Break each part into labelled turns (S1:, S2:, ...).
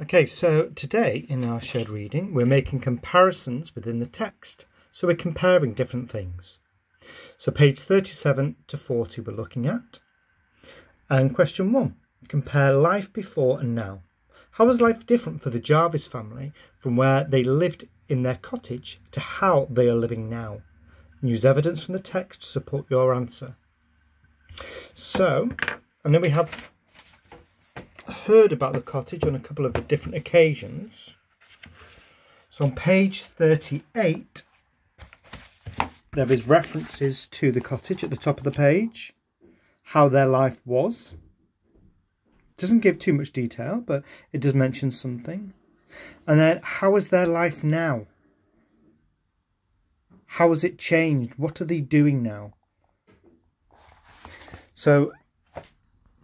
S1: Okay, so today in our shared reading, we're making comparisons within the text. So we're comparing different things. So page 37 to 40 we're looking at. And question 1, compare life before and now. How was life different for the Jarvis family from where they lived in their cottage to how they are living now? Use evidence from the text to support your answer. So, and then we have heard about the cottage on a couple of different occasions. So on page 38 there is references to the cottage at the top of the page, how their life was. Doesn't give too much detail, but it does mention something. And then how is their life now? How has it changed? What are they doing now? So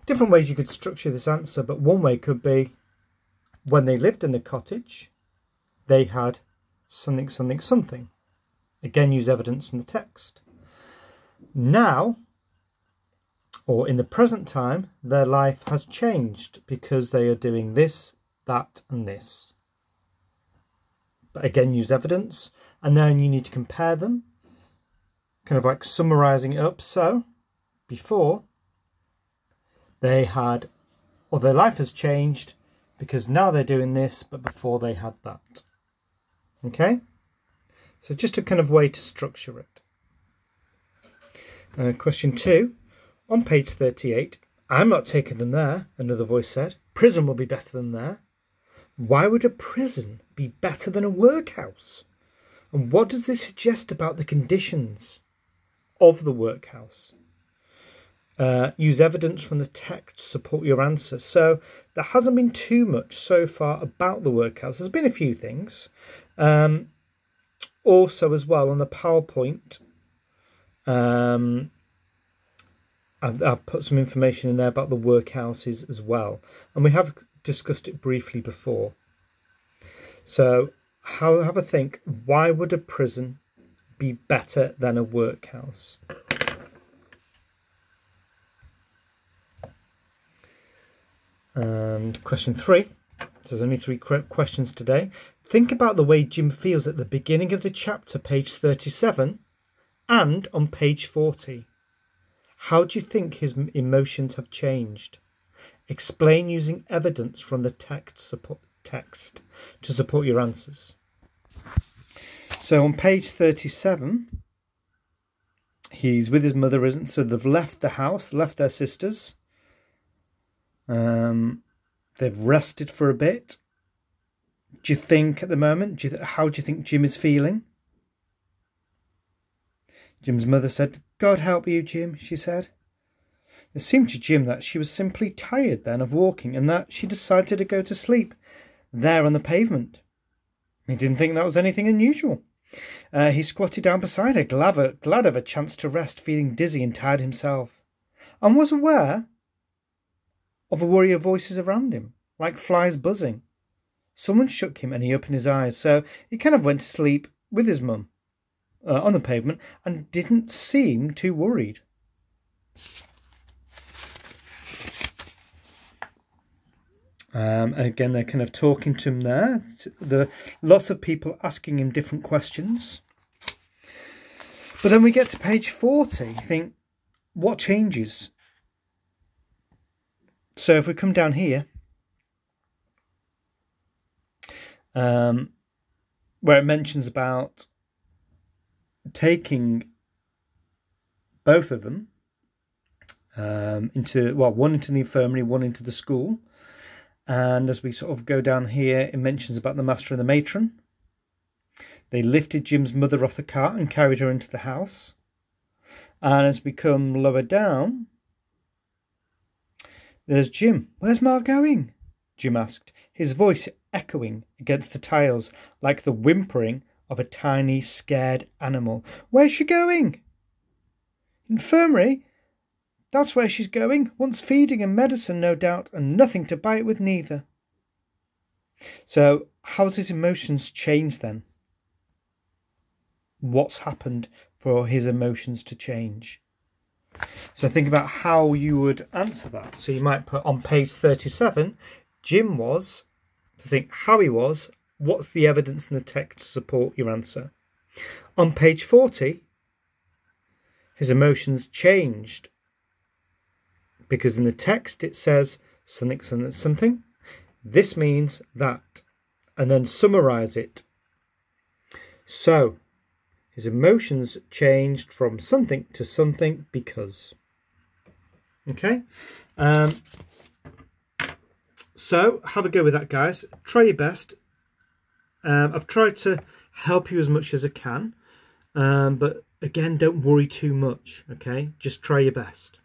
S1: different ways you could structure this answer, but one way could be when they lived in the cottage, they had something, something, something. Again, use evidence from the text. Now, or in the present time, their life has changed because they are doing this, that, and this. But again, use evidence. And then you need to compare them, kind of like summarising it up. So, before, they had, or their life has changed because now they're doing this, but before they had that. Okay? So just a kind of way to structure it. Question 2, on page 38, I'm not taking them there, another voice said. Prison will be better than there. Why would a prison be better than a workhouse? And what does this suggest about the conditions of the workhouse? Use evidence from the text to support your answer. So there hasn't been too much so far about the workhouse. There's been a few things. Also as well on the PowerPoint, I've put some information in there about the workhouses as well. And we have discussed it briefly before. So have a think. Why would a prison be better than a workhouse? And question 3. So there's only 3 questions today. Think about the way Jim feels at the beginning of the chapter, page 37, and on page 40. How do you think his emotions have changed? Explain using evidence from the text to support your answers. So on page 37, he's with his mother, isn't? So they've left the house, left their sisters. They've rested for a bit. Do you think at the moment, how do you think Jim is feeling? Jim's mother said, God help you, Jim, she said. It seemed to Jim that she was simply tired then of walking and that she decided to go to sleep there on the pavement. He didn't think that was anything unusual. He squatted down beside her, glad of a chance to rest, feeling dizzy and tired himself, and was aware of a worry of voices around him, like flies buzzing. Someone shook him and he opened his eyes, so he kind of went to sleep with his mum on the pavement and didn't seem too worried. Again, they're kind of talking to him there. There are lots of people asking him different questions. But then we get to page 40. You think, what changes? So if we come down here, where it mentions about taking both of them one into the infirmary, one into the school. And as we sort of go down here, it mentions about the master and the matron. They lifted Jim's mother off the cart and carried her into the house. And as we come lower down, there's Jim. Where's Ma going? Jim asked, his voice echoing against the tiles like the whimpering of a tiny, scared animal. Where's she going? Infirmary? That's where she's going. Wants feeding and medicine, no doubt, and nothing to buy it with neither. So, how's his emotions changed then? What's happened for his emotions to change? So think about how you would answer that. So you might put on page 37, Jim was to think how he was. What's the evidence in the text to support your answer? On page 40, his emotions changed because in the text it says something, something, something. This means that, and then summarise it. So, his emotions changed from something to something because. Okay? So, have a go with that, guys. Try your best. I've tried to help you as much as I can. But again, don't worry too much. Okay? Just try your best.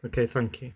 S1: Okay, thank you.